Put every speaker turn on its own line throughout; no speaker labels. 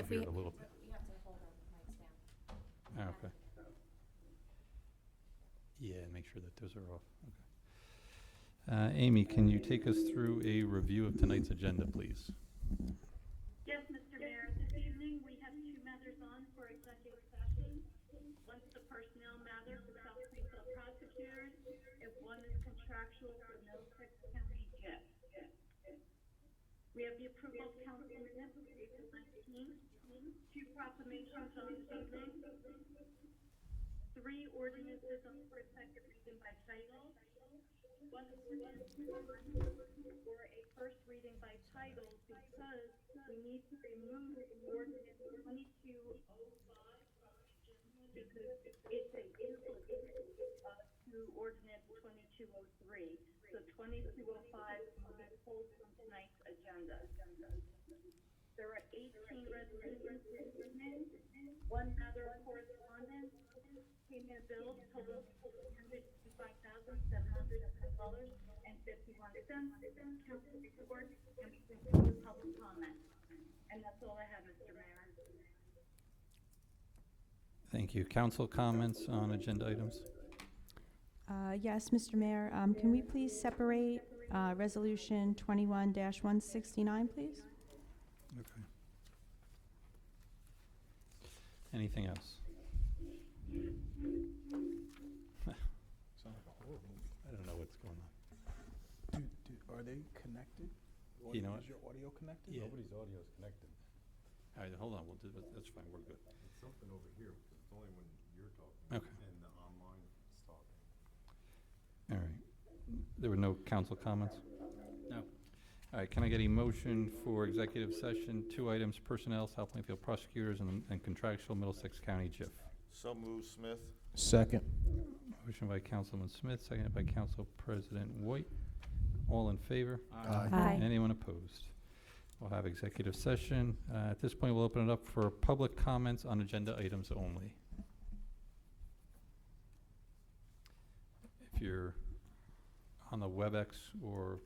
If we
hear it a little bit.
We have to hold our mics down.
Ah, okay. Yeah, and make sure that those are off. Okay. Amy, can you take us through a review of tonight's agenda, please?
Yes, Mr. Mayor, this evening we have two matters on for executive session. One's the personnel matter for South Plainfield prosecutors, and one is contractual for Middlesex County JIF. We have the approval of council minutes of April 19th, two proclamations on this evening, three ordinances on first, second reading by title, one ordinance for a first reading by title because we need to remove ordinance 2205 from the agenda because it's a duplicate to ordinance 2203. So 2205 will be pulled from tonight's agenda. There are 18 resolutions this evening, one matter of correspondence, payment of bills totaling $155,710.51, council report, and we conclude public comment. And that's all I have, Mr. Mayor.
Thank you. Council comments on agenda items?
Yes, Mr. Mayor, can we please separate Resolution 21-169, please?
Okay. Anything else?
Sounds like a horror movie.
I don't know what's going on.
Are they connected?
You know what?
Is your audio connected?
Yeah.
Nobody's audio is connected.
All right, hold on. We'll do that. That's fine. We're good.
It's something over here, because it's only when you're talking.
Okay.
And the online is talking.
All right. There were no council comments?
No.
All right, can I get a motion for executive session, 2 items, personnel, South Plainfield prosecutors, and contractual Middlesex County JIF?
So move, Smith.
Second.
Motion by Councilman Smith, seconded by Council President White. All in favor?
Aye.
Aye.
Anyone opposed? We'll have executive session. At this point, we'll open it up for public comments on agenda items only. If you're on the WebEx or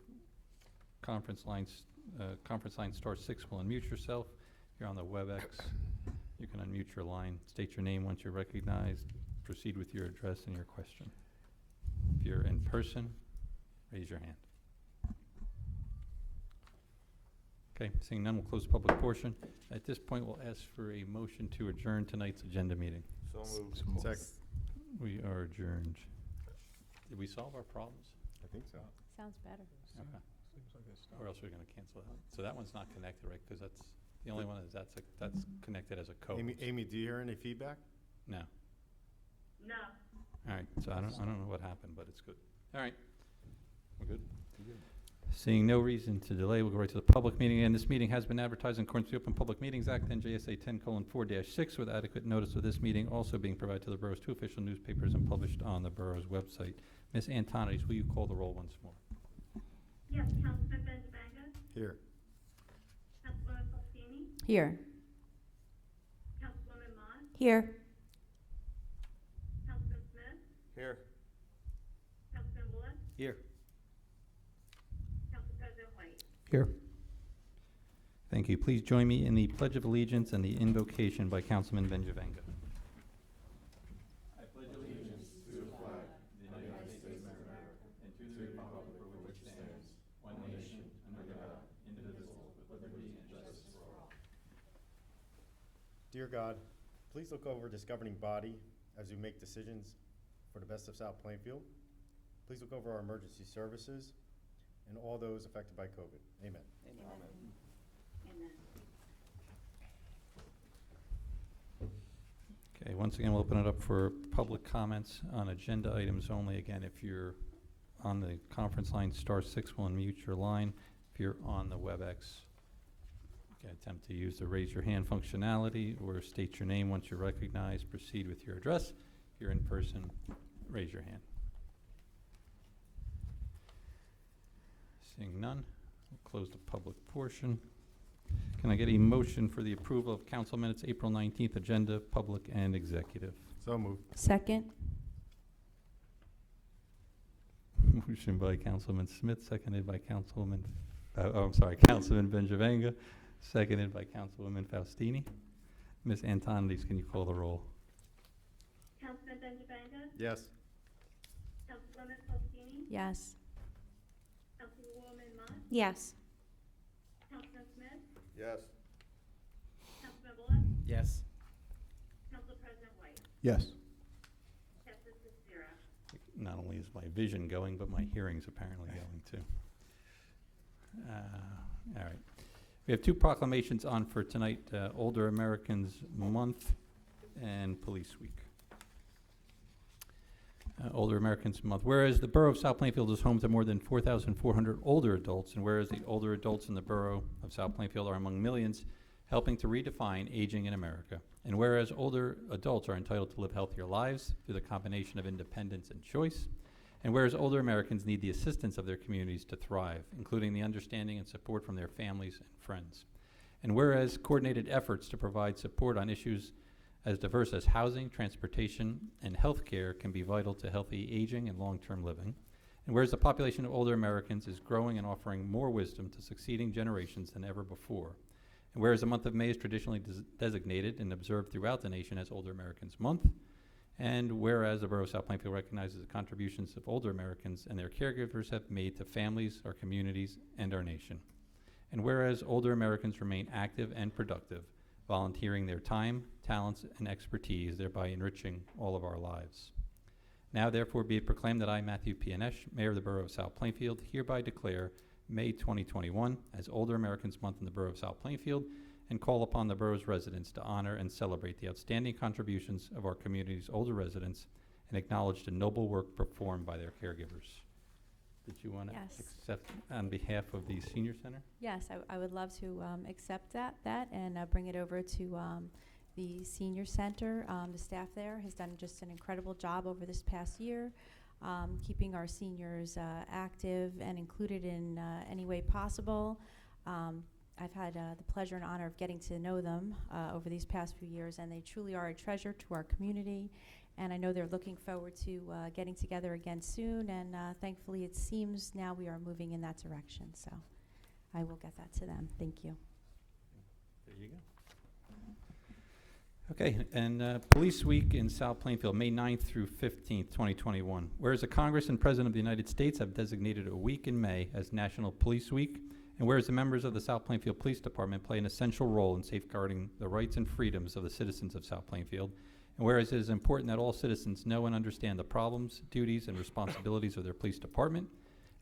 conference line *6 will unmute yourself. If you're on the WebEx, you can unmute your line, state your name once you're recognized, proceed with your address and your question. If you're in person, raise your hand. Okay, seeing none, we'll close the public portion. At this point, we'll ask for a motion to adjourn tonight's agenda meeting.
So moved.
Second.
We are adjourned. Did we solve our problems?
I think so.
Sounds better.
Okay.
Seems like it's
Or else we're gonna cancel that. So that one's not connected, right? Because that's, the only one is, that's connected as a code.
Amy, do you hear any feedback?
No.
No.
All right, so I don't know what happened, but it's good. All right, we're good? Seeing no reason to delay, we'll go right to the public meeting. And this meeting has been advertised in accordance with the Open Public Meetings Act, NJSA 10:4-6, with adequate notice of this meeting also being provided to the borough's 2 official newspapers and published on the borough's website. Ms. Antonides, will you call the roll once more?
Yes, Councilman Benjavanga,
Here.
Councilwoman Faustini,
Here.
Councilwoman Mott,
Here.
Councilman Smith,
Here.
Councilman Willis,
Here.
Council President White.
Here. Thank you. Please join me in the Pledge of Allegiance and the invocation by Councilman Benjavanga. I pledge allegiance to the flag of the United States of America and to the republic for which it stands, one nation, under God, indivisible, with liberty and justice for all.
Dear God, please look over this governing body as we make decisions for the best of South Plainfield. Please look over our emergency services and all those affected by COVID. Amen.
Amen.
Okay, once again, we'll open it up for public comments on agenda items only. Again, if you're on the conference line, *6 will unmute your line. If you're on the WebEx, you can attempt to use the raise your hand functionality or state your name once you're recognized. Proceed with your address. If you're in person, raise your hand. Seeing none, we'll close the public portion. Can I get a motion for the approval of council minutes, April 19th, agenda, public and executive?
So moved.
Second.
Motion by Councilman Smith, seconded by Councilman Benjavanga, seconded by Councilwoman Faustini. Ms. Antonides, can you call the roll?
Councilman Benjavanga?
Yes.
Councilwoman Fostini?
Yes.
Councilwoman Mott?
Yes.
Councilman Smith?
Yes.
Councilman Bullock?
Yes.
Council President White?
Yes.
Passes 6-0.
Not only is my vision going, but my hearing's apparently going too. All right. We have two proclamations on for tonight, Older Americans Month and Police Week. Older Americans Month. Whereas the Borough of South Plainfield is home to more than 4,400 older adults, and whereas the older adults in the Borough of South Plainfield are among millions helping to redefine aging in America, and whereas older adults are entitled to live healthier lives through the combination of independence and choice, and whereas older Americans need the assistance of their communities to thrive, including the understanding and support from their families and friends, and whereas coordinated efforts to provide support on issues as diverse as housing, transportation, and health care can be vital to healthy aging and long-term living, and whereas the population of older Americans is growing and offering more wisdom to succeeding generations than ever before, and whereas the month of May is traditionally designated and observed throughout the nation as Older Americans Month, and whereas the Borough of South Plainfield recognizes the contributions of older Americans and their caregivers have made to families, our communities, and our nation, and whereas older Americans remain active and productive, volunteering their time, talents, and expertise, thereby enriching all of our lives. Now, therefore, be it proclaimed that I, Matthew Pianesh, Mayor of the Borough of South Plainfield, hereby declare May 2021 as Older Americans Month in the Borough of South Plainfield, and call upon the borough's residents to honor and celebrate the outstanding contributions of our community's older residents and acknowledge the noble work performed by their caregivers. Did you want to
Yes.
accept on behalf of the Senior Center?
Yes, I would love to accept that and bring it over to the Senior Center. The staff there has done just an incredible job over this past year, keeping our seniors active and included in any way possible. I've had the pleasure and honor of getting to know them over these past few years, and they truly are a treasure to our community. And I know they're looking forward to getting together again soon, and thankfully it seems now we are moving in that direction. So I will get that to them. Thank you.
There you go. Okay, and Police Week in South Plainfield, May 9th through 15th, 2021. Whereas the Congress and President of the United States have designated a week in May as National Police Week, and whereas the members of the South Plainfield Police Department play an essential role in safeguarding the rights and freedoms of the citizens of South Plainfield, and whereas it is important that all citizens know and understand the problems, duties, and responsibilities of their police department,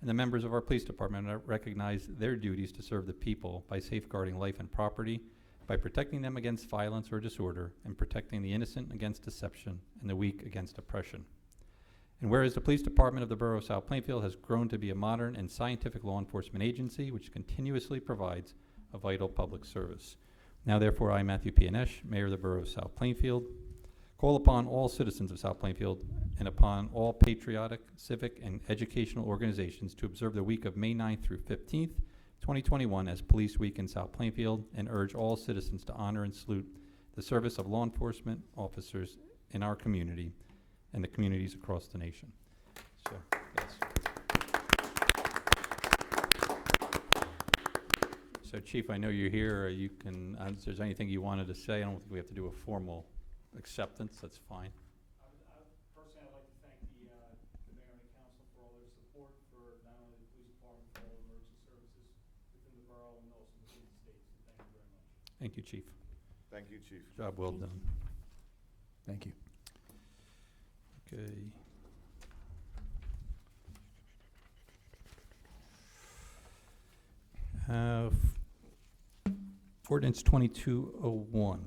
and the members of our police department recognize their duties to serve the people by safeguarding life and property, by protecting them against violence or disorder, and protecting the innocent against deception and the weak against oppression. And whereas the Police Department of the Borough of South Plainfield has grown to be a modern and scientific law enforcement agency which continuously provides a vital public service. Now, therefore, I, Matthew Pianesh, Mayor of the Borough of South Plainfield, call upon all citizens of South Plainfield and upon all patriotic, civic, and educational organizations to observe the week of May 9th through 15th, 2021 as Police Week in South Plainfield, and urge all citizens to honor and salute the service of law enforcement officers in our community and the communities across the nation. So, yes. So, Chief, I know you're here. You can, if there's anything you wanted to say, I don't think we have to do a formal acceptance. That's fine.
Personally, I'd like to thank the mayor and the council for all their support for not only the police department, but all emergency services within the borough and also within the state. So thank you very much.
Thank you, Chief.
Thank you, Chief.
Job well done.
Thank you.
Okay. Ordinance 2201.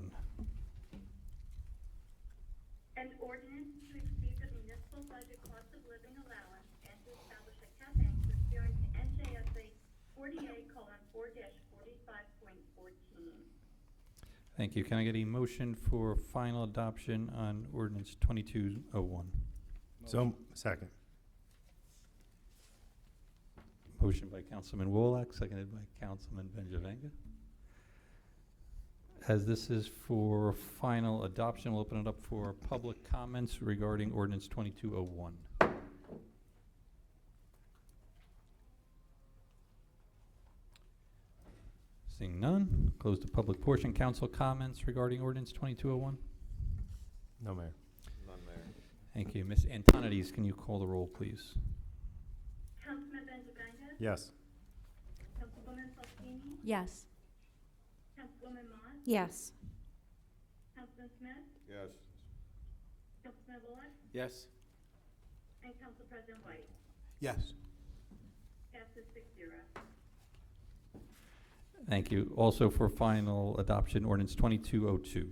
An ordinance to exceed the municipal budget cost of living allowance and to establish a cap bank pursuant to NJSA 48:4-45.14.
Thank you. Can I get a motion for final adoption on ordinance 2201?
So, second.
Motion by Councilman Wolak, seconded by Councilman Benjavanga. As this is for final adoption, we'll open it up for public comments regarding ordinance 2201. Seeing none, close the public portion. Council comments regarding ordinance 2201?
No, Mayor.
None, Mayor.
Thank you. Ms. Antonides, can you call the roll, please?
Councilman Benjavanga?
Yes.
Councilwoman Fostini?
Yes.
Councilwoman Mott?
Yes.
Councilman Smith?
Yes.
Councilman Bullock?
Yes.
And Council President White?
Yes.
Passes 6-0.
Thank you. Also for final adoption, ordinance 2202.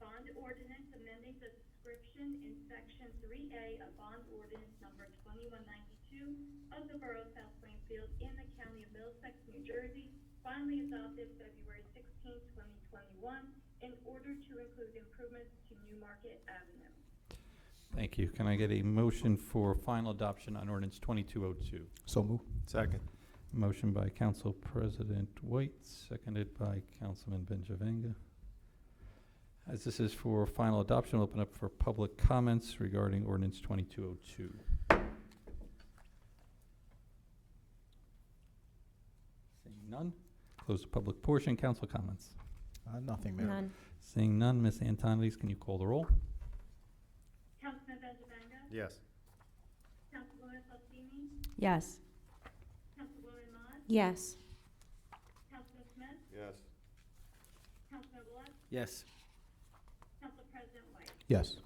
Bond ordinance amending the description in section 3A of bond ordinance number 2192 of the Borough of South Plainfield in the County of Middlesex, New Jersey, finally adopted February 16, 2021, in order to include improvements to New Market Avenue.
Thank you. Can I get a motion for final adoption on ordinance 2202?
So move.
Second.
Motion by Council President White, seconded by Councilman Benjavanga. As this is for final adoption, we'll open up for public comments regarding ordinance 2202. Seeing none, close the public portion. Council comments.
Nothing, Mayor.
None.
Seeing none, Ms. Antonides, can you call the roll?
Councilman Benjavanga?
Yes.
Councilwoman Fostini?
Yes.
Councilwoman Mott?
Yes.
Councilman Smith?
Yes.
Councilman Bullock?
Yes.
Council President White?
Yes.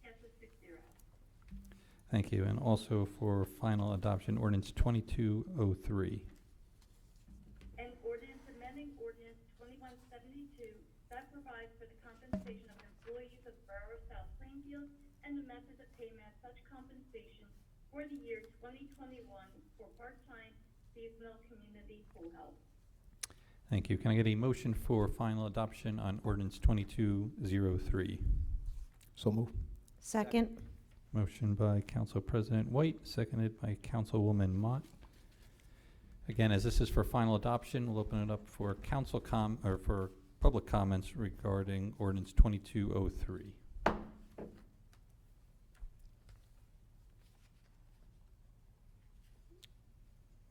Passes 6-0.
Thank you. And also for final adoption, ordinance 2203.
An ordinance amending ordinance 2172 that provides for the compensation of employees of the Borough of South Plainfield and the method of payment of such compensation for the year 2021 for part-time seasonal community pool help.
Thank you. Can I get a motion for final adoption on ordinance 2203?
So move.
Second.
Motion by Council President White, seconded by Councilwoman Mott. Again, as this is for final adoption, we'll open it up for for public comments regarding ordinance 2203.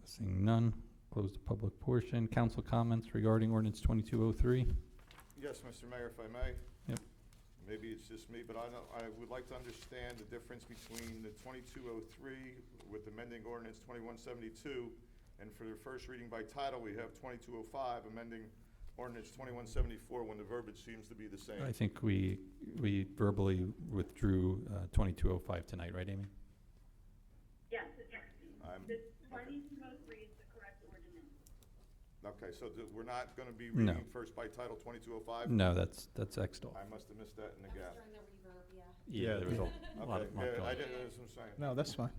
Seeing none, close the public portion. Council comments regarding ordinance 2203.
Yes, Mr. Mayor, if I may.
Yep.
Maybe it's just me, but I would like to understand the difference between the 2203 with amending ordinance 2172, and for the first reading by title, we have 2205 amending ordinance 2174 when the verbiage seems to be the same.
I think we verbally withdrew 2205 tonight, right, Amy?
Yes,
I'm-
the 2203 is the correct ordinance.
Okay, so we're not going to be
No.
reading first by title 2205?
No, that's Xed off.
I must have missed that in the gap.
During the reverb, yeah.
Yeah, there was a lot
Okay,
of
yeah, I
going.
didn't, that's what I'm saying.
No, that's fine.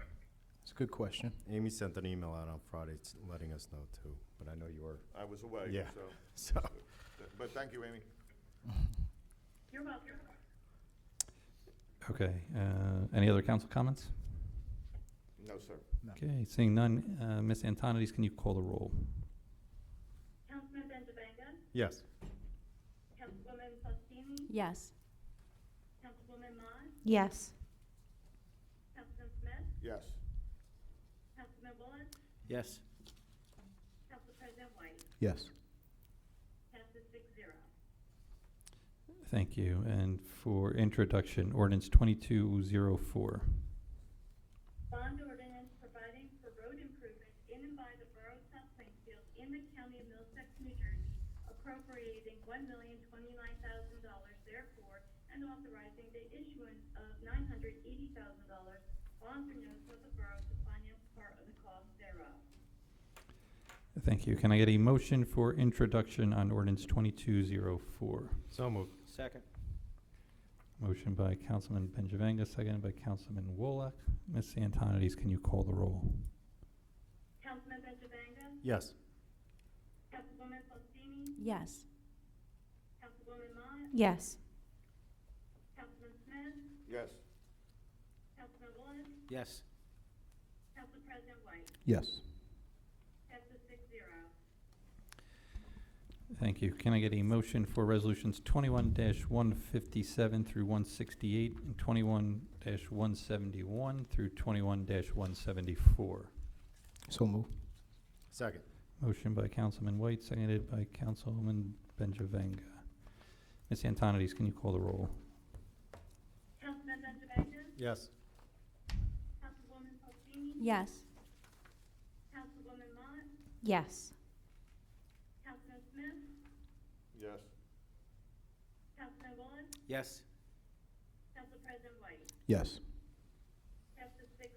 It's a good question.
Amy sent an email out on Friday letting us know too, but I know you were.
I was away,
Yeah.
so,
So,
but thank you, Amy.
You're welcome.
Okay, any other council comments?
No, sir.
No.
Okay, seeing none, Ms. Antonides, can you call the roll?
Councilman Benjavanga?
yes.
Councilwoman Fostini?
Yes.
Councilwoman Mott?
Yes.
Councilman Smith?
Yes.
Councilman Bullock?
Yes.
Council President White?
Yes.
Passes 6-0.
Thank you. And for introduction, ordinance 2204.
Bond ordinance providing for road improvements in and by the Borough of South Plainfield in the County of Middlesex, New Jersey, appropriating $1,029,000 therefore, and authorizing the issuance of $980,000 bonds or notes of the borough to finance part of the cost thereof.
Thank you. Can I get a motion for introduction on ordinance 2204?
So moved.
Second.
Motion by Councilman Benjavanga, seconded by Councilman Woloch. Ms. Antonides, can you call the roll?
Councilman Benjavanga?
Yes.
Councilwoman Fostini?
Yes.
Councilwoman Mott?
Yes.
Councilman Smith?
Yes.
Councilman Bullock?
Yes.
Council President White?
Yes.
Passes 6-0.
Thank you. Can I get a motion for resolutions 21-157 through 168 and 21-171 through 21-174?
So move.
Second.
Motion by Councilman White, seconded by Councilwoman Benjavanga. Ms. Antonides, can you call the roll?
Councilman Benjavanga?
Yes.
Councilwoman Fostini?
Yes.
Councilwoman Mott?
Yes.
Councilman Smith?
Yes.
Councilman Bullock?
Yes.
Council President White?
Yes.
Passes 6-0.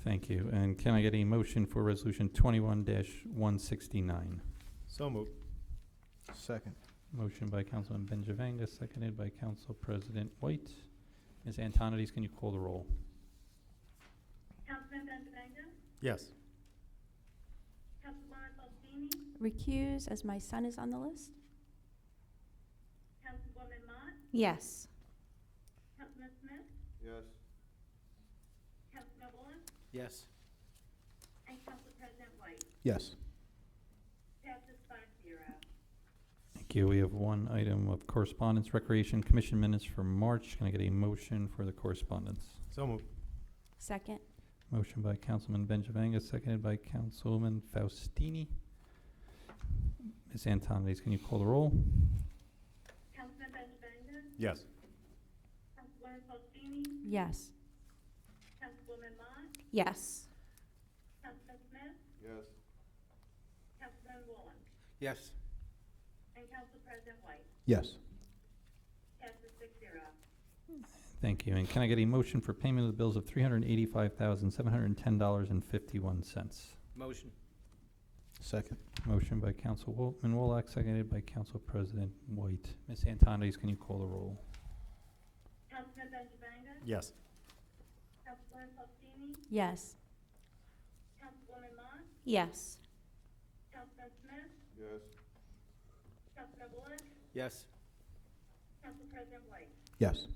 Thank you. And can I get a motion for Resolution 21-169?
So moved.
Second.
Motion by Councilman Benjavanga, seconded by Council President White. Ms. Antonides, can you call the roll?
Councilman Benjavanga?
Yes.
Councilwoman Fostini?
Recuse, as my son is on the list.
Councilwoman Mott?
Yes.
Councilman Smith?
Yes.
Councilman Bullock?
Yes.
And Council President White?
Yes.
Passes 5-0.
Thank you. We have one item of correspondence, Recreation Commission minutes for March. Can I get a motion for the correspondence?
So moved.
Second.
Motion by Councilman Benjavanga, seconded by Councilwoman Faustini. Ms. Antonides, can you call the roll?
Councilman Benjavanga?
Yes.
Councilwoman Fostini?
Yes.
Councilwoman Mott?
Yes.
Councilman Smith?
Yes.
Councilman Bullock?
Yes.
And Council President White?
Yes.
Passes 6-0.
Thank you. And can I get a motion for payment of the bills of $385,710.51?
Motion. Second.
Motion by Councilwoman Wallach, seconded by Council President White. Ms. Antonides, can you call the roll?
Councilman Benjavanga?
Yes.
Councilwoman Fostini?
Yes.
Councilwoman Mott?
Yes.
Councilman Smith?
Yes.
Councilman Bullock?
Yes.
Council President White?
Yes.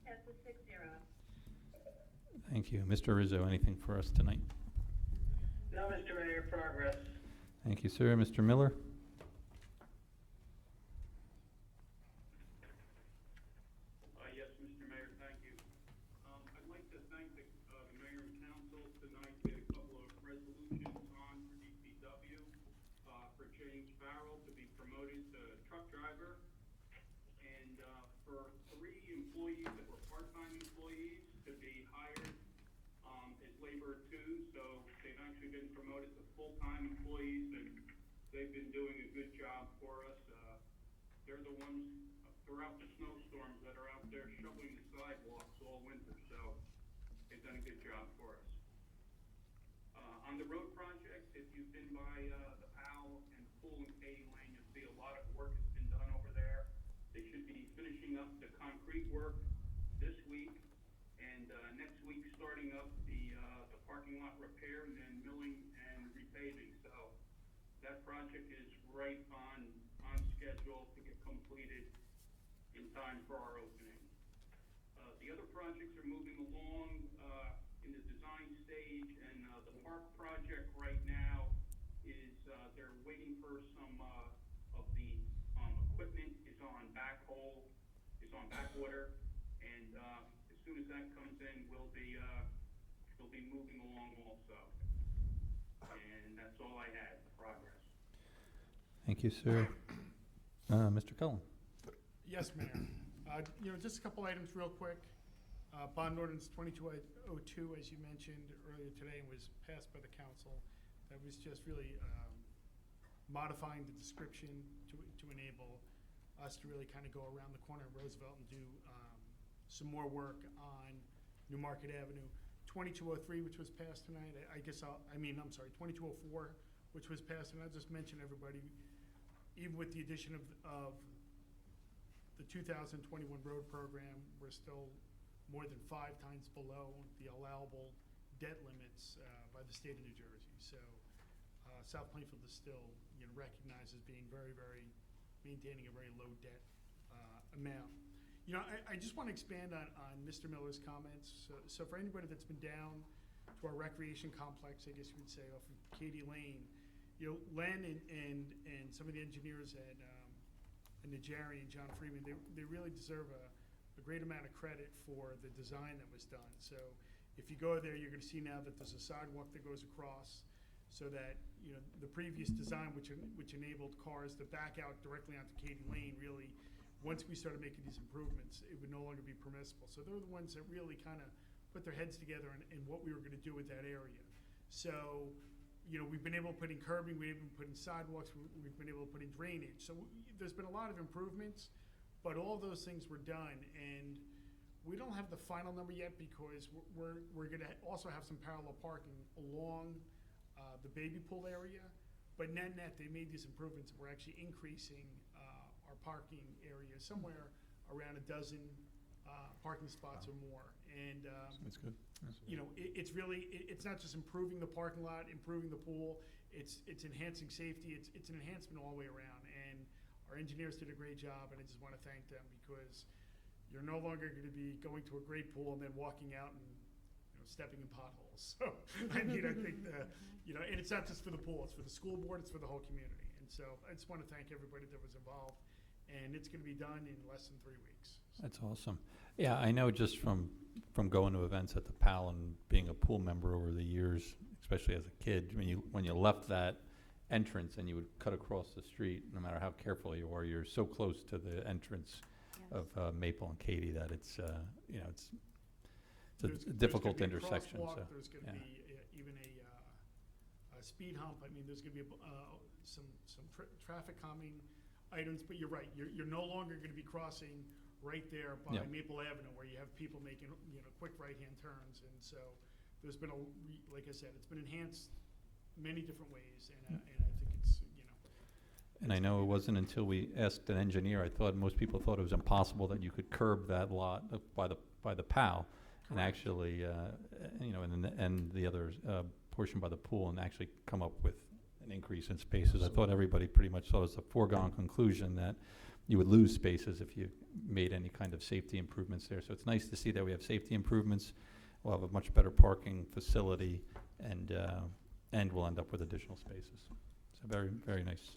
Passes 6-0.
Thank you. Mr. Rizzo, anything for us tonight?
No, Mr. Mayor, progress.
Thank you, sir. Mr. Miller?
Yes, Mr. Mayor, thank you. I'd like to thank the mayor and council tonight. We had a couple of resolutions on for DPW, for James Farrell to be promoted to truck driver, and for 3 employees that were part-time employees to be hired as labor too. So they've actually been promoted to full-time employees, and they've been doing a good job for us. They're the ones throughout the snowstorms that are out there shoveling the sidewalks all winter, so they've done a good job for us. On the road projects, if you've been by the Powell and Pool and Katy Lane, you'll see a lot of work has been done over there. They should be finishing up the concrete work this week, and next week starting up the parking lot repair and then milling and repaving. So that project is right on schedule to get completed in time for our opening. The other projects are moving along in the design stage, and the park project right now is they're waiting for some of the equipment is on back order, and as soon as that comes in, we'll be moving along also. And that's all I had, the progress.
Thank you, sir. Mr. Cullen?
Yes, Mayor. Just a couple items real quick. Bond ordinance 2202, as you mentioned earlier today, was passed by the council. That was just really modifying the description to enable us to really kind of go around the corner of Roosevelt and do some more work on New Market Avenue. 2203, which was passed tonight, 2204, which was passed, and I'll just mention everybody, even with the addition of the 2021 road program, we're still more than 5 times below the allowable debt limits by the state of New Jersey. So South Plainfield is still recognized as being maintaining a very low debt amount. I just want to expand on Mr. Miller's comments. So for anybody that's been down to our recreation complex, I guess you would say, off of Katy Lane, Len and some of the engineers at Najari and John Freeman, they really deserve a great amount of credit for the design that was done. So if you go there, you're going to see now that there's a sidewalk that goes across. so that, the previous design, which enabled cars to back out directly onto Katy Lane, really, once we started making these improvements, it would no longer be permissible. So they're the ones that really kind of put their heads together in what we were going to do with that area. So, we've been able to put in curbing, we've been putting sidewalks, we've been able to put in drainage. So there's been a lot of improvements, but all those things were done. And we don't have the final number yet because we're going to also have some parallel parking along the baby pool area. But net, they made these improvements. We're actually increasing our parking area somewhere around a dozen parking spots or more. And,
That's good.
it's really, it's not just improving the parking lot, improving the pool, it's enhancing safety, it's an enhancement all the way around. And our engineers did a great job, and I just want to thank them because you're no longer going to be going to a great pool and then walking out and, stepping in potholes. So, I think and it's not just for the pool, it's for the school board, it's for the whole community. And so I just want to thank everybody that was involved, and it's going to be done in less than 3 weeks.
That's awesome. Yeah, I know just from going to events at the PAL and being a pool member over the years, especially as a kid, when you left that entrance and you would cut across the street, no matter how careful you are, you're so close to the entrance of Maple and Katy that it's
There's
a difficult
gonna be a
intersection.
crosswalk,
So
there's going to
yeah.
be even a speed hump. I mean, there's going to be some traffic calming items. But you're right. You're no longer going to be crossing right there by
Yeah.
Maple Avenue where you have people making quick right-hand turns. And so there's been like I said, it's been enhanced many different ways, and I think it's
And I know it wasn't until we asked an engineer, most people thought it was impossible that you could curb that lot by the POW. And
Correct.
actually, and the other portion by the pool, and actually come up with an increase in spaces. I thought everybody pretty much thought it was a foregone conclusion that you would lose spaces if you made any kind of safety improvements there. So it's nice to see that we have safety improvements. We'll have a much better parking facility, and we'll end up with additional spaces. So very, very nice.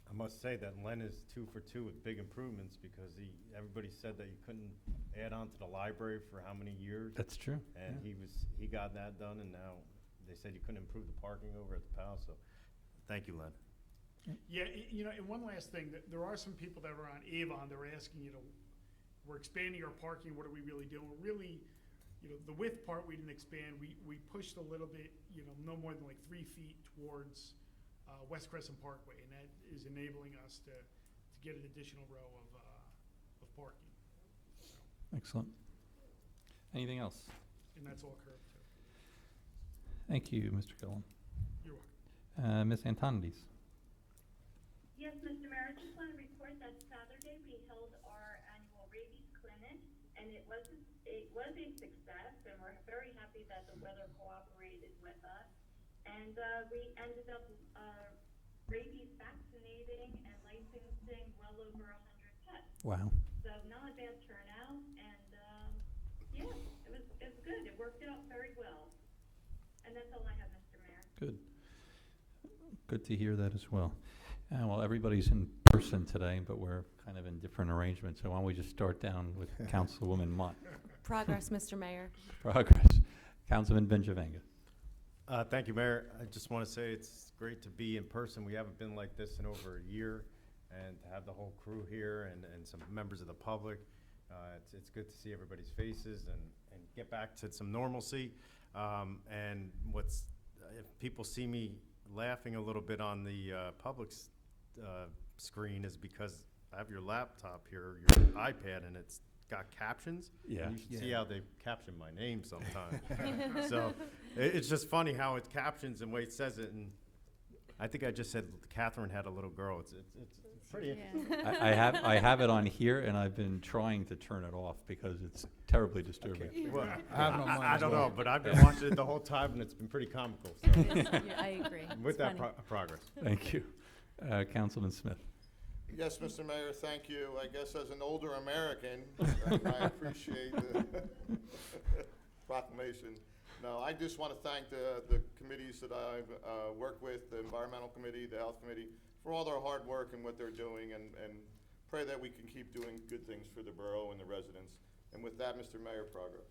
I must say that Len is 2 for 2 with big improvements because everybody said that you couldn't add on to the library for how many years?
That's true.
And
yeah.
he got that done, and now they said you couldn't improve the parking over at the PAL, so thank you, Len.
Yeah, and one last thing, there are some people that are on Avon, they're asking, we're expanding our parking, what are we really doing? We're really, the width part we didn't expand, we pushed a little bit, no more than like 3 feet towards West Crescent Parkway, and that is enabling us to get an additional row of parking. So,
Excellent. Anything else?
and that's all curved too.
Thank you, Mr. Gillen.
You're welcome.
Ms. Antonides.
Yes, Mr. Mayor, I just want to report that Saturday we held our annual rabies clinic, and it was a success, and we're very happy that the weather cooperated with us. And we ended up rabies vaccinating and licensing well over 100 pets.
Wow.
So not a bad turnout, and yeah, it was good. It worked out very well. And that's all I have, Mr. Mayor.
Good. Good to hear that as well. Well, everybody's in person today, but we're kind of in different arrangements. So why don't we just start down with Councilwoman Mott.
Progress, Mr. Mayor.
Progress. Councilman Benjavenga.
Thank you, Mayor. I just want to say it's great to be in person. We haven't been like this in over a year, and to have the whole crew here and some members of the public. It's good to see everybody's faces and get back to some normalcy. And if people see me laughing a little bit on the public's screen is because I have your laptop here, your iPad, and it's got captions.
Yeah.
And you should see how they caption my name sometimes. So it's just funny how it captions and the way it says it. And I think I just said Catherine had a little girl. It's pretty interesting.
I have it on here, and I've been trying to turn it off because it's terribly disturbing.
Well,
I have it on mine
I
as
don't
well.
know, but I've been watching it the whole time, and it's been pretty comical. So.
I agree.
With
It's
that
funny.
progress.
Thank you. Councilman Smith.
Yes, Mr. Mayor, thank you. I guess as an older American, I appreciate the proclamation. No, I just want to thank the committees that I've worked with, the Environmental Committee, the Health Committee, for all their hard work and what they're doing, and pray that we can keep doing good things for the borough and the residents. And with that, Mr. Mayor, progress.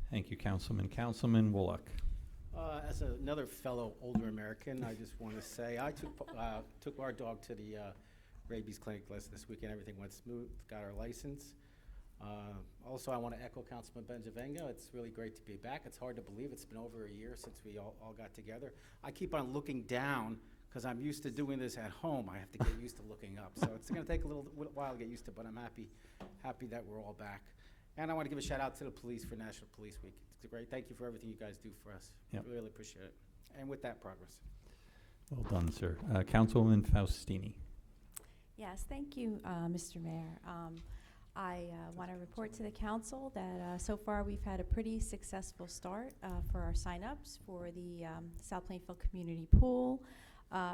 Thank you, Councilman. Councilman Woloch.
As another fellow older American, I just want to say I took our dog to the rabies clinic this weekend. Everything went smooth. Got our license. Also, I want to echo Councilman Benjavenga. It's really great to be back. It's hard to believe it's been over a year since we all got together. I keep on looking down because I'm used to doing this at home. I have to get used to looking up. So it's going to take a little while to get used to, but I'm happy that we're all back. And I want to give a shout out to the police for National Police Week. It's great. Thank you for everything you guys do for us.
Yep.
Really appreciate it. And with that, progress.
Well done, sir. Councilwoman Faustini.
Yes, thank you, Mr. Mayor. I want to report to the council that so far we've had a pretty successful start for our signups for the South Plainfield Community Pool.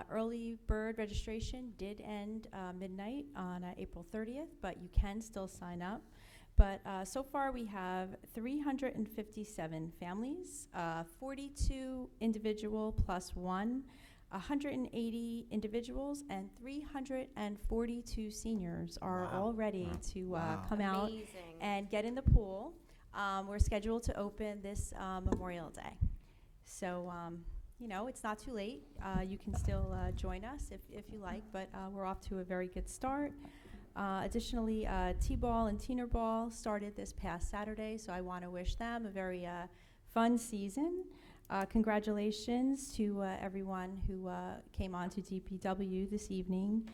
Early bird registration did end midnight on April 30th, but you can still sign up. But so far we have 357 families, 42 individual plus one, 180 individuals, and 342 seniors are
Wow.
all ready
Wow.
to
Wow.
come out
Amazing.
and get in the pool. We're scheduled to open this Memorial Day. So, you know, it's not too late. You can still join us if you like, but we're off to a very good start. Additionally, T-ball and Teener ball started this past Saturday, so I want to wish them a very fun season. Congratulations to everyone who came on to DPW this evening.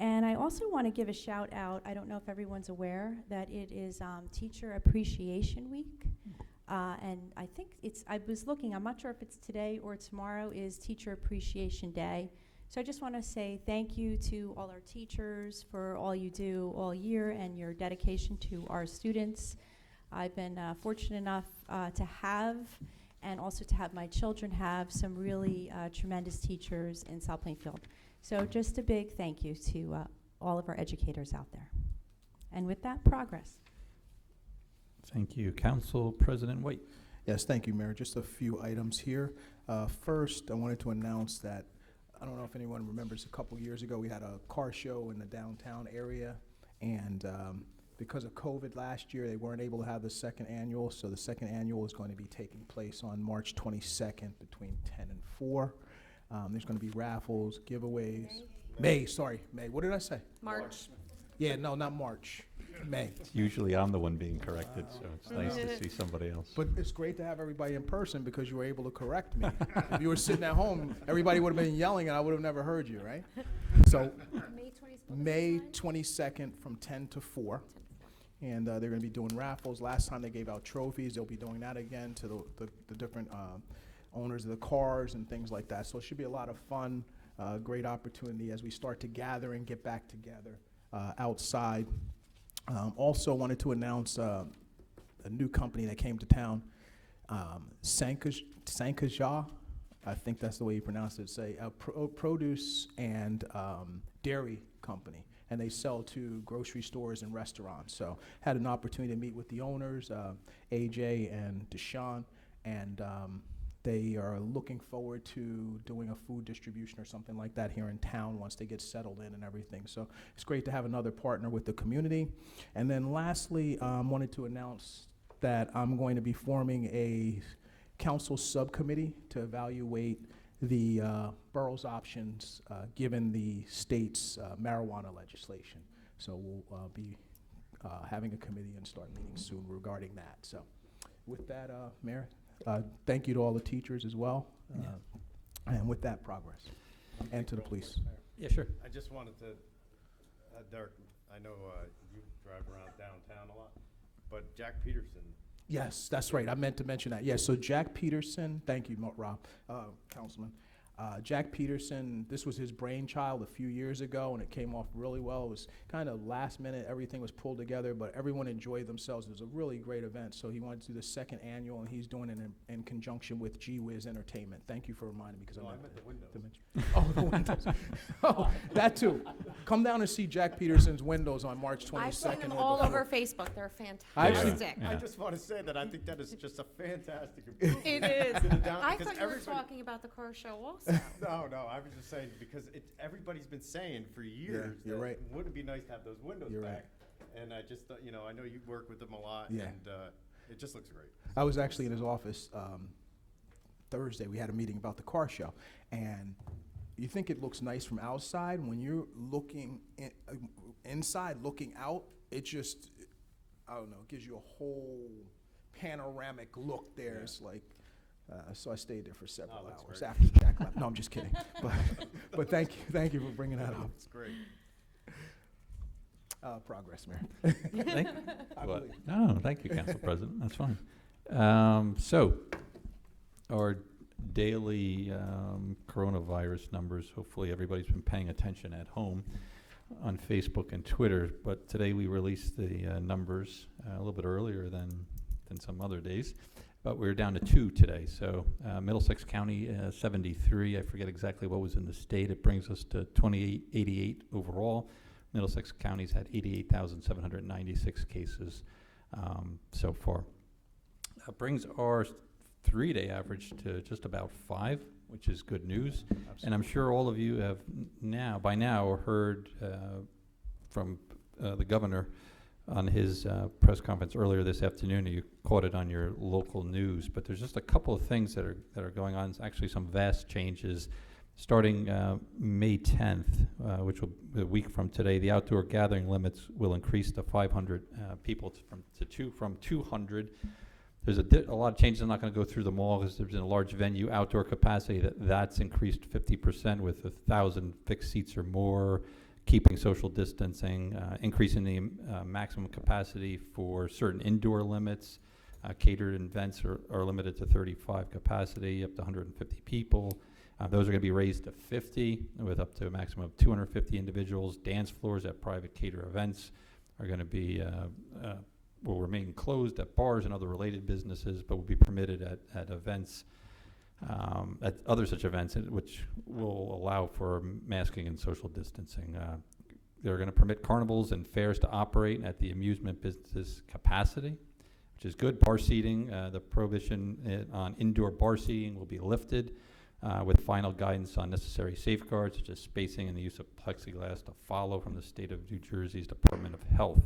And I also want to give a shout out, I don't know if everyone's aware, that it is Teacher Appreciation Week. And I think I was looking, I'm not sure if it's today or tomorrow is Teacher Appreciation Day. So I just want to say thank you to all our teachers for all you do all year and your dedication to our students. I've been fortunate enough to have and also to have my children have some really tremendous teachers in South Plainfield. So just a big thank you to all of our educators out there. And with that, progress.
Thank you. Council President White.
Yes, thank you, Mayor. Just a few items here. First, I wanted to announce that, I don't know if anyone remembers, a couple years ago, we had a car show in the downtown area, and because of COVID last year, they weren't able to have the second annual, so the second annual is going to be taking place on March 22nd between 10 and 4. There's going to be raffles, giveaways. May. What did I say?
March.
Yeah, no, not March. May.
Usually I'm the one being corrected, so it's nice to see somebody else.
But it's great to have everybody in person because you were able to correct me. If you were sitting at home, everybody would have been yelling and I would have never heard you, right? So May 22nd from 10 to 4. And they're going to be doing raffles. Last time they gave out trophies. They'll be doing that again to the different owners of the cars and things like that. So it should be a lot of fun, great opportunity as we start to gather and get back together outside. Also wanted to announce a new company that came to town, Sankaja, I think that's the way you pronounce it, say a produce and dairy company, and they sell to grocery stores and restaurants. So had an opportunity to meet with the owners, AJ and Deshaun, and they are looking forward to doing a food distribution or something like that here in town once they get settled in and everything. So it's great to have another partner with the community. And then lastly, wanted to announce that I'm going to be forming a council subcommittee to evaluate the borough's options given the state's marijuana legislation. So we'll be having a committee and start meeting soon regarding that. So with that, Mayor, thank you to all the teachers as well. And with that, progress. And to the police.
Yeah, sure.
I just wanted to, Derek, I know you drive around downtown a lot, but Jack Peterson.
Yes, that's right. I meant to mention that. Yes, so Jack Peterson, thank you, Rob, Councilman. Jack Peterson, this was his brainchild a few years ago, and it came off really well. It was kind of last minute. Everything was pulled together, but everyone enjoyed themselves. It was a really great event. So he wanted to do the second annual, and he's doing it in conjunction with Gee Whiz Entertainment. Thank you for reminding me, because I meant
the windows.
to mention. Oh, the windows. Oh, that too. Come down and see Jack Peterson's windows on March 22nd.
I've seen them
or
all
before.
over Facebook. They're
I've seen-
fantastic.
Yeah.
I just want to say that I think that is just a fantastic improvement.
It is.
to the down-
I
because
thought you were
everybody-
talking about the car show also.
No, I was just saying because everybody's been saying for years
you're
that
right.
wouldn't it be nice to have those windows
You're
back? And I just, I know you work with them a lot,
Yeah.
and it just looks great.
I was actually in his office Thursday, we had a meeting about the car show. And you think it looks nice from outside. When you're looking inside, looking out, it just, I don't know, gives you a whole panoramic look there.
Yeah.
It's like, so I stayed there for several
that's
hours
great.
after Jack left. No, I'm just kidding. But thank you for bringing that up.
It's great.
Progress, Mayor.
Thank,
I
what?
believe.
No, thank you, Council President, that's fine. So, our daily coronavirus numbers, hopefully everybody's been paying attention at home on Facebook and Twitter, but today we released the numbers a little bit earlier than some other days, but we're down to 2 today. So Middlesex County, 73, I forget exactly what was in the state, it brings us to 2888 overall. Middlesex County's had 88,796 cases so far. That brings our 3-day average to just about 5, which is good news. And I'm sure all of you have by now heard from the governor on his press conference earlier this afternoon. You caught it on your local news, but there's just a couple of things that are going on. It's actually some vast changes. Starting May 10th, which will be a week from today, the outdoor gathering limits will increase to 500 people from 200. There's a lot of changes. I'm not going to go through them all because there's a large venue outdoor capacity that's increased 50% with 1,000 fixed seats or more, keeping social distancing, increasing the maximum capacity for certain indoor limits. Catered events are limited to 35 capacity, up to 150 people. Those are going to be raised to 50 with up to a maximum of 250 individuals. Dance floors at private cater events are going to be will remain closed at bars and other related businesses, but will be permitted at events, at other such events, which will allow for masking and social distancing. They're going to permit carnivals and fairs to operate at the amusement business capacity, which is good. Bar seating, the prohibition on indoor bar seating will be lifted with final guidance on necessary safeguards, such as spacing and the use of plexiglass to follow from the state of New Jersey's Department of Health.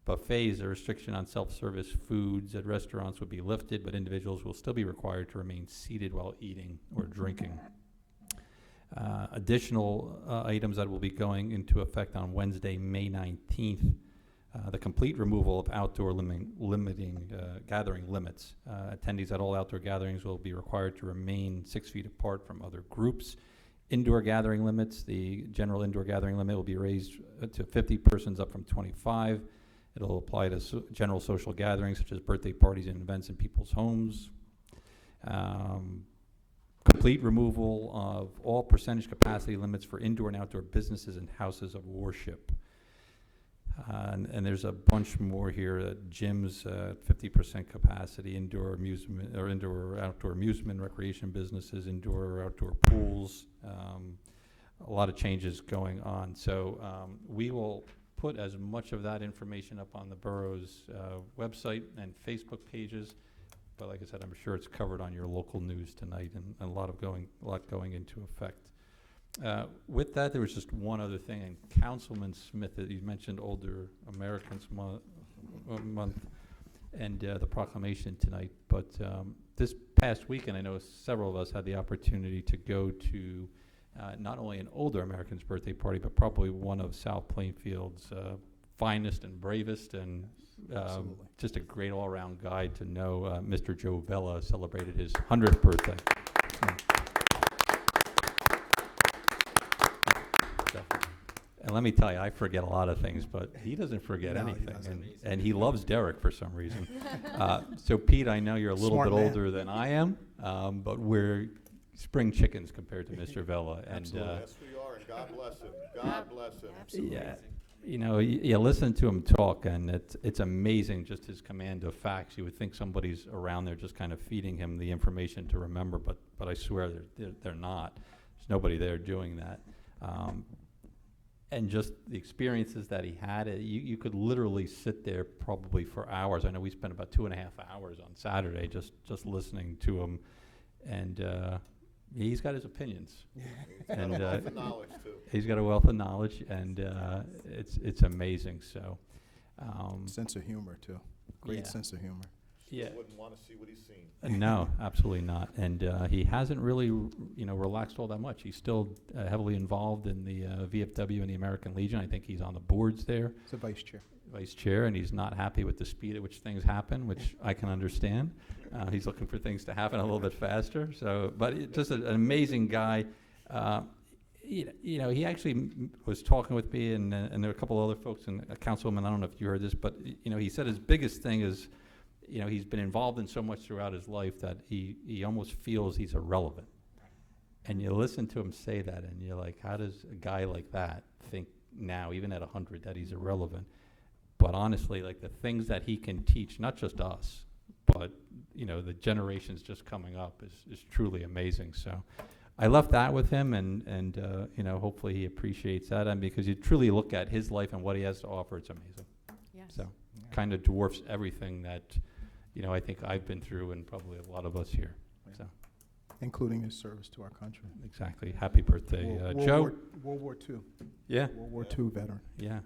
Buffets, a restriction on self-service foods at restaurants would be lifted, but individuals will still be required to remain seated while eating or drinking. Additional items that will be going into effect on Wednesday, May 19th, the complete removal of outdoor limiting gathering limits. Attendees at all outdoor gatherings will be required to remain 6 feet apart from other groups. Indoor gathering limits, the general indoor gathering limit will be raised to 50 persons up from 25. It'll apply to general social gatherings such as birthday parties and events in people's homes. Complete removal of all percentage capacity limits for indoor and outdoor businesses and houses of worship. And there's a bunch more here. Gyms, 50% capacity, indoor amusement or outdoor amusement, recreation businesses, indoor or outdoor pools. A lot of changes going on. So we will put as much of that information up on the borough's website and Facebook pages. But like I said, I'm sure it's covered on your local news tonight, and a lot going into effect. With that, there was just one other thing, and Councilman Smith, you mentioned Older Americans Month and the proclamation tonight, but this past weekend, I know several of us had the opportunity to go to not only an Older Americans birthday party, but probably one of South Plainfield's finest and bravest, and just a great all-around guide to know. Mr. Joe Vella celebrated his 100th birthday. And let me tell you, I forget a lot of things, but he doesn't forget
No, he
anything.
doesn't.
And he loves Derek for some reason. So Pete, I know you're a little
Smart
bit
man.
older than I am, but we're spring chickens compared to Mr. Vella. And
Absolutely.
Yes, we are, and God bless him. God bless him.
Absolutely.
yeah, you know, you listen to him talk, and it's amazing just his command of facts. You would think somebody's around there just kind of feeding him the information to remember, but I swear they're not. There's nobody there doing that. And just the experiences that he had, you could literally sit there probably for hours. I know we spent about 2.5 hours on Saturday just listening to him, and he's got his opinions. And
Got a wealth of knowledge, too.
he's got a wealth of knowledge, and it's amazing. So,
Sense of humor, too. Great
Yeah.
sense of humor.
Yeah.
still wouldn't want to see what he's seen.
No, absolutely not. And he hasn't really, relaxed all that much. He's still heavily involved in the VFW and the American Legion. I think he's on the boards there,
It's a vice chair.
vice chair, and he's not happy with the speed at which things happen, which I can understand. He's looking for things to happen a little bit faster. So, but just an amazing guy. He actually was talking with me, and there were a couple other folks, and a councilwoman, I don't know if you heard this, but, he said his biggest thing is, he's been involved in so much throughout his life that he almost feels he's irrelevant. And you listen to him say that, and you're like, how does a guy like that think now, even at 100, that he's irrelevant? But honestly, like the things that he can teach, not just us, but, the generations just coming up is truly amazing. So I left that with him, and hopefully he appreciates that. And because you truly look at his life and what he has to offer, it's amazing.
Yes.
So kind of dwarfs everything that, I think I've been through, and probably a lot of us here. So,
Including his service to our country.
exactly. Happy birthday, Joe.
World War II.
Yeah,
World War II veteran.
yeah.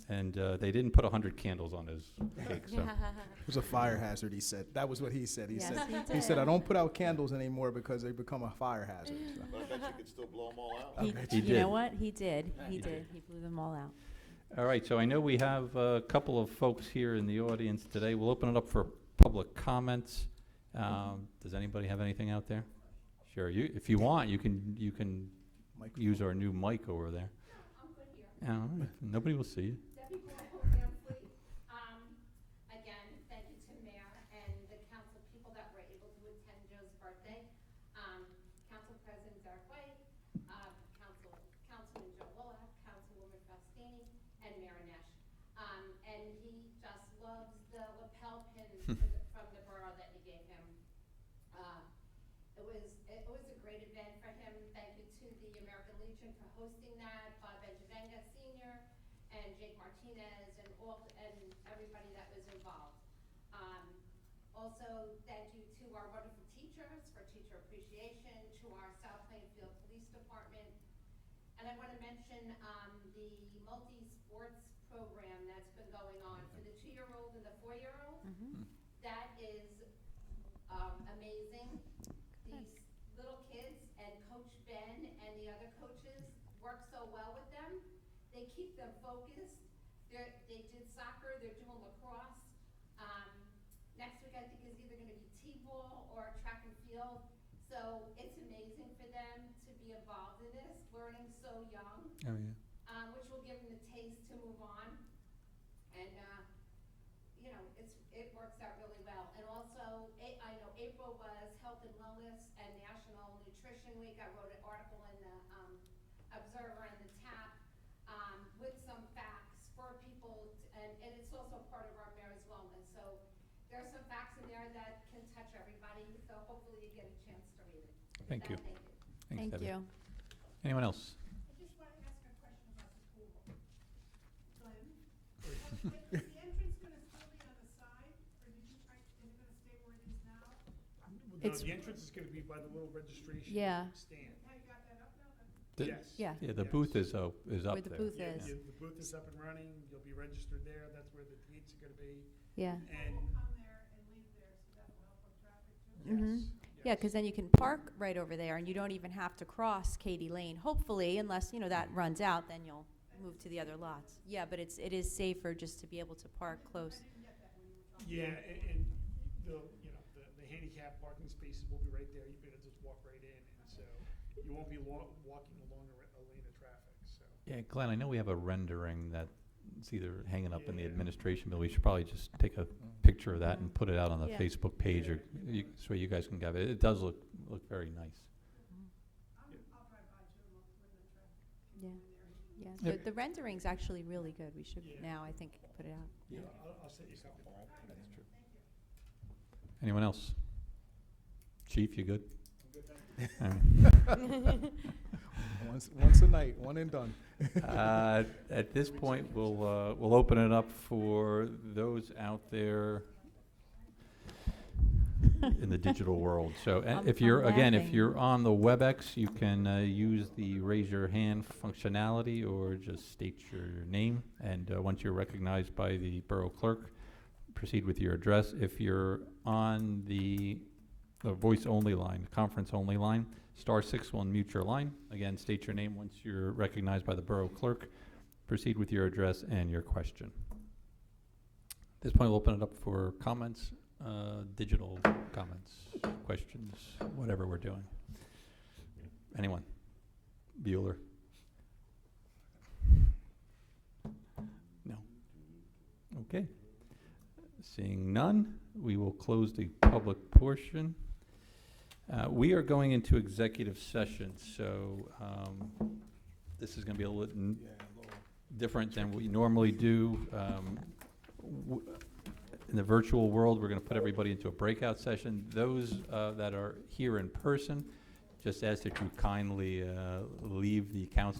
And they didn't put 100 candles on his cake, so.
It was a fire hazard, he said. That was what he said.
Yes,
He said, I don't put out candles anymore because they become a fire hazard. So.
But I bet you could still blow them all out.
He,
He
you know
did.
what? He did. He
He
did.
did.
He blew them all out.
All right, so I know we have a couple of folks here in the audience today. We'll open it up for public comments. Does anybody have anything out there? Sure, if you want, you can
Microphone.
use our new mic over there.
I'm good here.
All right, nobody will see you.
Debbie Blanco, Van Fleet. Again, thank you to Mayor and the council people that were able to attend Joe's birthday. Council President Derek White, Councilman Joe Wallach, Councilwoman Faustini, and Mayor Nash. And he just loves the lapel pins from the borough that you gave him. It was a great event for him. Thank you to the American Legion for hosting that, Bob Benjavenga Senior, and Jake Martinez, and everybody that was involved. Also, thank you to our wonderful teachers for teacher appreciation, to our South Plainfield Police Department. And I want to mention the multi-sports program that's been going on for the 2-year-old and the 4-year-old. That is amazing. These little kids and Coach Ben and the other coaches work so well with them. They keep them focused. They did soccer, they're doing lacrosse. Next week I think is either going to be T-ball or track and field. So it's amazing for them to be involved in this, learning so young,
Oh, yeah.
which will give them the taste to move on. And, it works out really well. And also, I know April was Health and Wellness and National Nutrition Week. I wrote an article in the Observer and the TAP with some facts for people, and it's also part of our Mayor's Wellness. So there are some facts in there that can touch everybody, so hopefully you get a chance to read it. With
Thank you.
that, Thank you.
Thanks,
Thank
Debbie.
you.
Anyone else?
I just want to ask a question about the pool. Glenn, is the entrance going to still be on the side, or is it going to stay where it is now?
No,
It's-
the entrance is gonna be by the little registration
Yeah.
stand.
Now you got that up now? Then?
The-
Yes.
Yeah.
Yeah, the
Yes.
booth is up
Where
there.
the booth
Yeah,
is.
the booth is up and running, you'll be registered there, that's where the gates are gonna be,
Yeah.
and,
People come there and leave there, so that will help with traffic too.
yes.
Mhm. Yeah,
yes.
because then you can park right over there, and you don't even have to cross Katy Lane, hopefully, unless, that runs out, then you'll move to the other lots. Yeah, but it is safer just to be able to park close.
Yeah, and the handicap parking spaces will be right there, you better just walk right in, and so you won't be walking along a lane of traffic, so.
Yeah, Glenn, I know we have a rendering that's either hanging up in the
Yeah.
administration building. We should probably just take a picture of that and put it out on the
Yeah.
Facebook page, or so you guys can have it. It does look very nice.
I'll drive by too, when the traffic.
Yeah, yeah.
Yep.
The rendering's actually really good. We should
Yeah.
now, I think, put it out.
Yeah, I'll set you something.
That's true. Anyone else? Chief, you good? All right.
Once a night, one and done.
At this point, we'll open it up for those out there in the digital world. So if you're
laughing.
on the WebEx, you can use the raise your hand functionality, or just state your name. And once you're recognized by the borough clerk, proceed with your address. If you're on the voice-only line, conference-only line, star 6 will unmute your line. Again, state your name once you're recognized by the Borough Clerk. Proceed with your address and your question. At this point, we'll open it up for comments, digital comments, questions, whatever we're doing. Anyone? Bueller? No. Okay. Seeing none, we will close the public portion. We are going into executive session, so this is going to be a little different than we normally do. In the virtual world, we're going to put everybody into a breakout session. Those that are here in person, just ask that you kindly leave the council